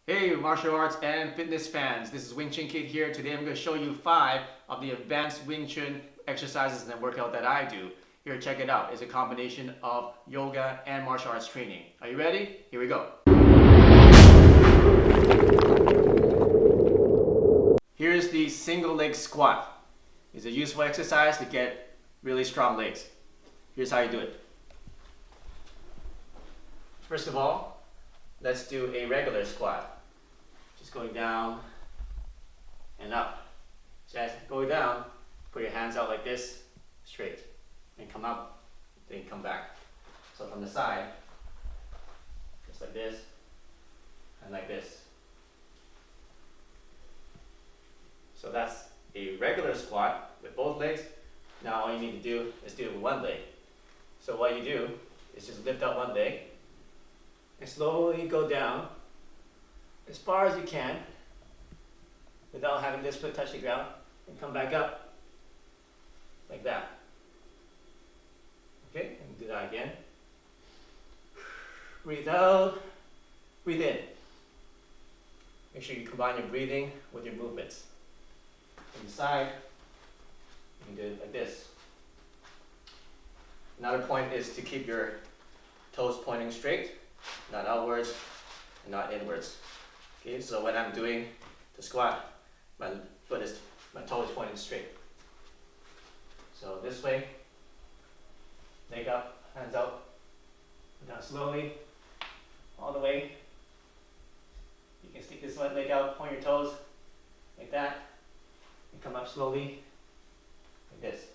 Hey martial arts and fitness fans, this is Wing Chun Kid here. Today I'm going to show you 5 of the advanced Wing Chun exercises and workout that I do. Here, check it out. It's a combination of yoga and martial arts training. Are you ready? Here we go. Here's the single leg squat. It's a useful exercise to get really strong legs. Here's how you do it. First of all, let's do a regular squat. Just going down and up. So as going down, put your hands out like this, straight, and come up, then come back. So from the side, just like this, and like this. So that's a regular squat with both legs. Now all you need to do is do it with one leg. So what you do is just lift up one leg and slowly go down as far as you can without having this foot touch the ground, and come back up like that. Okay, and do that again. Breathe out, breathe in. Make sure you combine your breathing with your movements. From the side, you can do it like this. Another point is to keep your toes pointing straight, not outwards and not inwards. Okay, so when I'm doing the squat, my toe is pointing straight. So this way, leg up, hands out, down slowly, all the way. You can stick this leg out, point your toes, like that, and come up slowly, like this.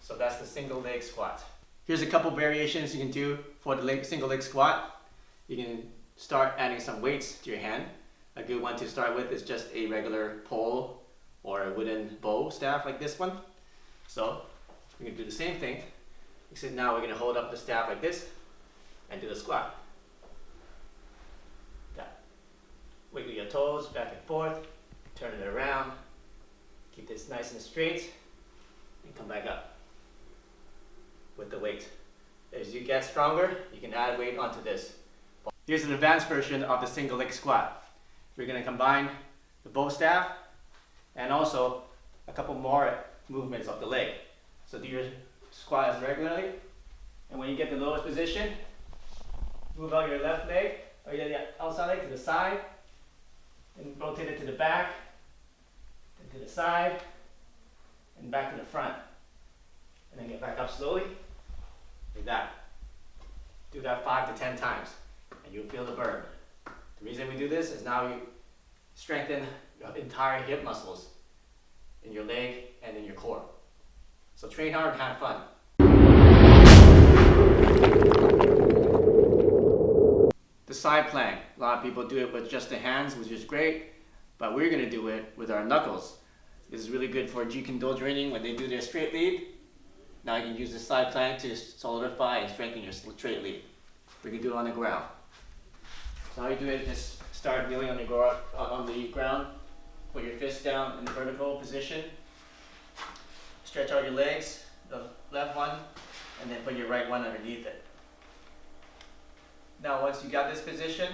So that's the single leg squat. Here's a couple variations you can do for the single leg squat. You can start adding some weights to your hand. A good one to start with is just a regular pole or a wooden bow staff like this one. So we're going to do the same thing, except now we're going to hold up the staff like this and do the squat. That. Wiggle your toes back and forth, turn it around, keep this nice and straight, and come back up with the weight. As you get stronger, you can add weight onto this. Here's an advanced version of the single leg squat. We're going to combine the bow staff and also a couple more movements of the leg. So do your squat as regularly, and when you get the lowest position, move out your left leg or your outside leg to the side, and rotate it to the back, then to the side, and back to the front. And then get back up slowly, like that. Do that 5 to 10 times. And you'll feel the burn. The reason we do this is now you strengthen your entire hip muscles in your leg and in your core. So train hard and have fun. The side plank. A lot of people do it with just the hands, which is great, but we're going to do it with our knuckles. This is really good for Jeet Kune Do training when they do their straight lead. Now you can use the side plank to solidify and strengthen your straight lead. We can do it on the ground. So how you do it is start kneeling on the ground, put your fist down in the vertical position, stretch out your legs, the left one, and then put your right one underneath it. Now once you got this position,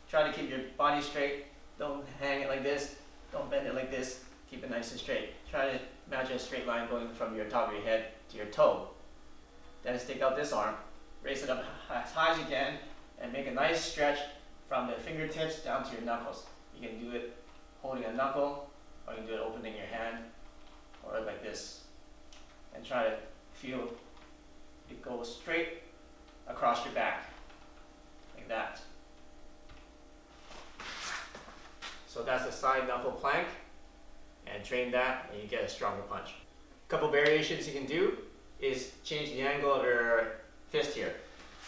try to keep your body straight. Don't hang it like this, don't bend it like this, keep it nice and straight. Try to imagine a straight line going from your top of your head to your toe. Then stick out this arm, raise it up as high as you can, and make a nice stretch from the fingertips down to your knuckles. You can do it holding a knuckle, or you can do it opening your hand, or like this. And try to feel it go straight across your back, like that. So that's a side knuckle plank, and train that and you get a stronger punch. A couple variations you can do is change the angle of your fist here.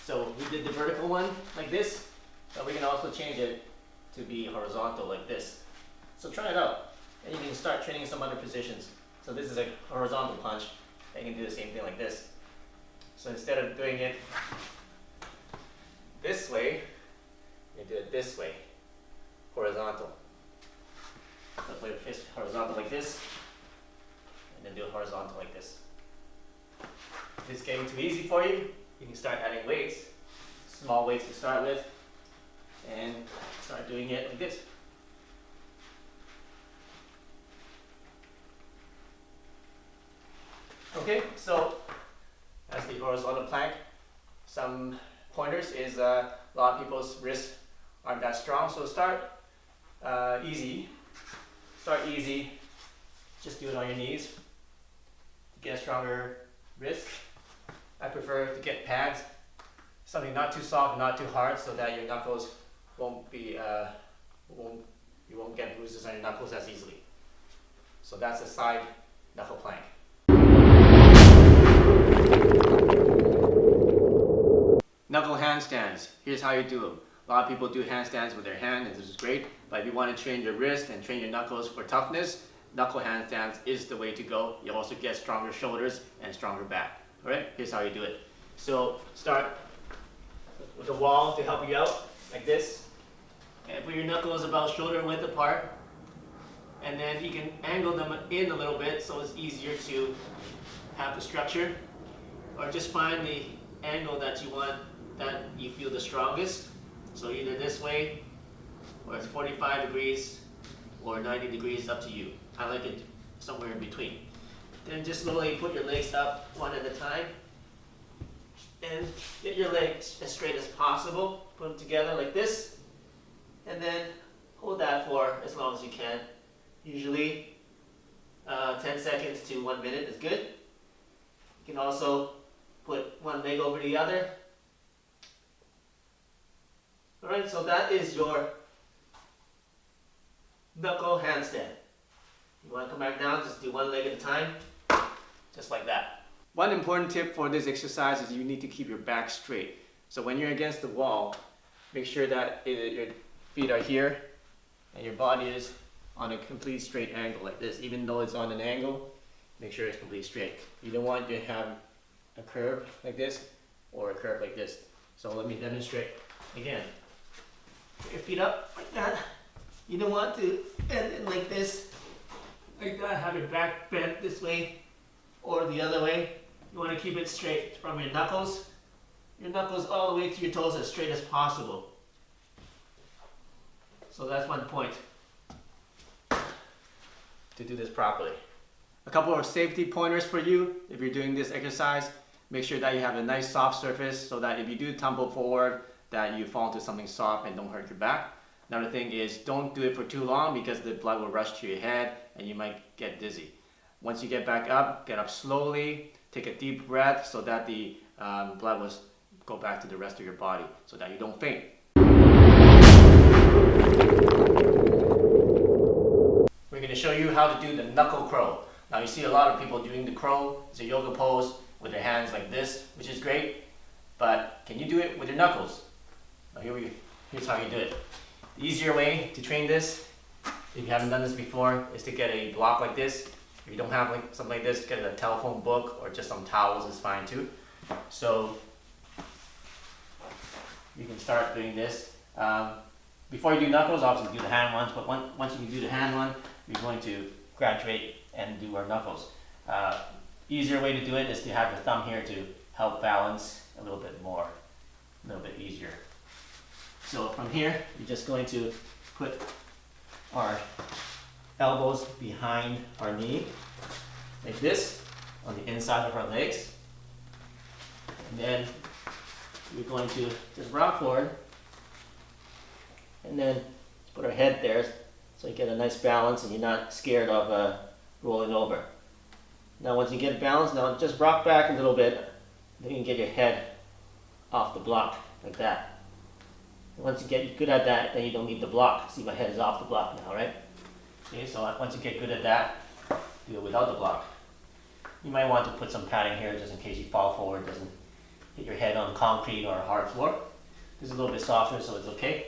So we did the vertical one like this, but we can also change it to be horizontal like this. So try it out, and you can start training some other positions. So this is a horizontal punch, and you can do the same thing like this. So instead of doing it this way, you do it this way, horizontal. So put your fist horizontal like this, and then do it horizontal like this. If it's getting too easy for you, you can start adding weights, small weights to start with, and doing it like this. Okay, so as the horizontal plank, some pointers is a lot of people's wrists aren't that strong, so start easy. Start easy. Just do it on your knees to get a stronger wrist. I prefer to get pads, something not too soft, not too hard, so that your knuckles won't be you won't get bruises on your knuckles as easily. So that's a side knuckle plank. Knuckle handstands. Here's how you do them. A lot of people do handstands with their hand, and this is great. But if you want to train your wrist and train your knuckles for toughness, knuckle handstands is the way to go. You'll also get stronger shoulders and stronger back. Alright, here's how you do it. So start with a wall to help you out, like this. And put your knuckles about shoulder width apart. And then you can angle them in a little bit so it's easier to have the structure. Or just find the angle that you want, that you feel the strongest. So either this way, or it's 45 degrees, or 90 degrees, up to you. I like it somewhere in between. Then just slowly put your legs up one at a time. And get your legs as straight as possible. Put them together like this. And then hold that for as long as you can. Usually 10 seconds to 1 minute is good. You can also put one leg over the other. Alright, so that is your knuckle handstand. You want to come back down, just do one leg at a time, just like that. One important tip for this exercise is you need to keep your back straight. So when you're against the wall, make sure that your feet are here and your body is on a complete straight angle like this. Even though it's on an angle, make sure it's completely straight. You don't want to have a curve like this or a curve like this. So let me demonstrate again. Put your feet up like that. You don't want to bend it like this, like that. Have your back bent this way or the other way. You want to keep it straight from your knuckles all the way to your toes, as straight as possible. So that's one point to do this properly. A couple of safety pointers for you if you're doing this exercise. Make sure that you have a nice soft surface so that if you do tumble forward, that you fall into something soft and don't hurt your back. Another thing is don't do it for too long because the blood will rush to your head and you might get dizzy. Once you get back up, get up slowly, take a deep breath so that the blood will go back to the rest of your body so that you don't faint. We're going to show you how to do the knuckle crow. Now you see a lot of people doing the crow. It's a yoga pose with their hands like this, which is great, but can you do it with your knuckles? Now here's how you do it. The easier way to train this, if you haven't done this before, is to get a block like this. If you don't have something like this, get a telephone book or just some towels is fine too. So you can start doing this. Before you do knuckles, obviously do the hand ones, but once you do the hand one, you're going to graduate and do our knuckles. Easier way to do it is to have your thumb here to help balance a little bit more, a little bit easier. So from here, you're just going to put our elbows behind our knee, like this, on the inside of our legs. And then we're going to just rock forward, and then put our head there so you get a nice balance and you're not scared of rolling over. Now once you get balanced, now just rock back a little bit, then you can get your head off the block, like that. Once you get good at that, then you don't need the block. See, my head is off the block now, right? Okay, so once you get good at that, do it without the block. You might want to put some padding here just in case you fall forward, doesn't hit your head on concrete or a hard floor. This is a little bit softer, so it's okay.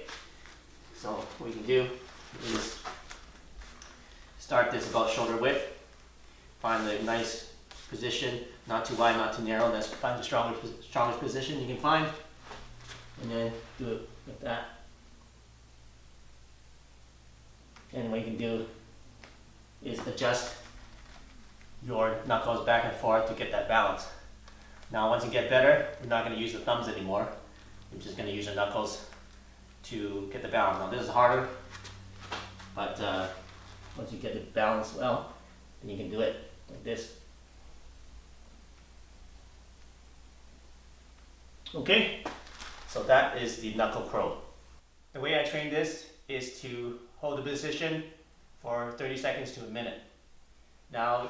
So what you can do is start this about shoulder width. Find the nice position, not too wide, not too narrow. That's find the strongest position you can find, and then do it like that. And what you can do is adjust your knuckles back and forth to get that balance. Now once you get better, you're not going to use the thumbs anymore. You're just going to use your knuckles to get the balance. Now this is harder, but once you get the balance well, then you can do it like this. Okay, so that is the knuckle crow. The way I train this is to hold the position for 30 seconds to a minute. Now,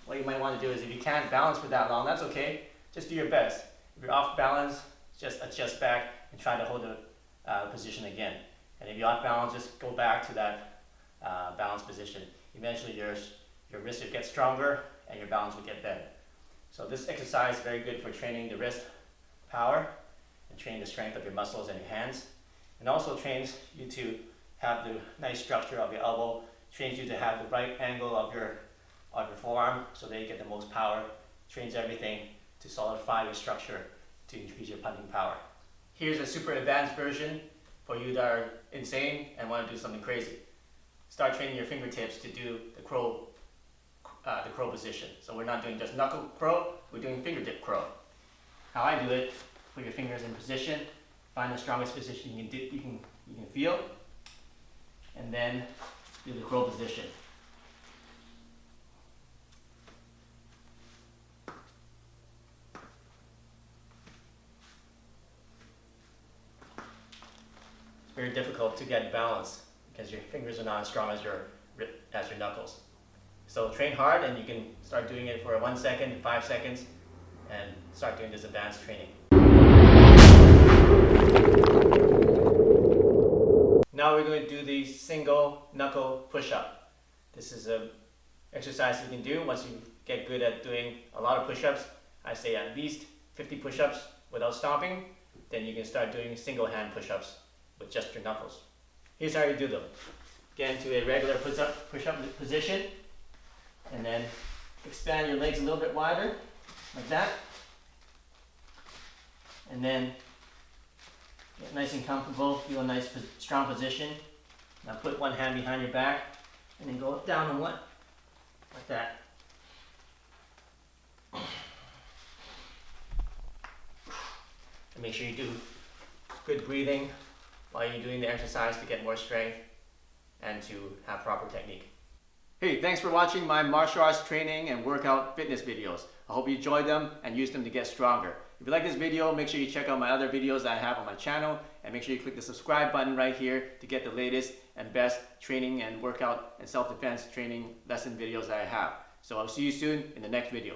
what you might want to do is if you can't balance for that long, that's okay. Just do your best. If you're off balance, just adjust back and try to hold the position again. And if you're off balance, just go back to that balance position. Eventually your wrist will get stronger and your balance will get better. So this exercise is very good for training the wrist power and training the strength of your muscles and your hands. And also trains you to have the nice structure of your elbow, trains you to have the right angle of your forearm so that you get the most power, trains everything to solidify your structure to increase your punching power. Here's a super advanced version for you that are insane and want to do something crazy. Start training your fingertips to do the crow position. So we're not doing just knuckle crow, we're doing fingertip crow. How I do it, put your fingers in position, find the strongest position you can feel, and then do the crow position. It's very difficult to get balance because your fingers are not as strong as your knuckles. So train hard, and you can start doing it for 1 second, 5 seconds, and start doing this advanced training. Now we're going to do the single knuckle push-up. This is an exercise you can do once you get good at doing a lot of push-ups. I say at least 50 push-ups without stopping. Then you can start doing single hand push-ups with just your knuckles. Here's how you do them. Get into a regular push-up position, and then expand your legs a little bit wider, like that. And then get nice and comfortable, feel a nice strong position. Now put one hand behind your back and then go down on one, like that. And make sure you do good breathing while you're doing the exercise to get more strength and to have proper technique. Hey, thanks for watching my martial arts training and workout fitness videos. I hope you enjoyed them and use them to get stronger. If you like this video, make sure you check out my other videos that I have on my channel, and make sure you click the subscribe button right here to get the latest and best training and workout and self-defense training lesson videos that I have. So I'll see you soon in the next video.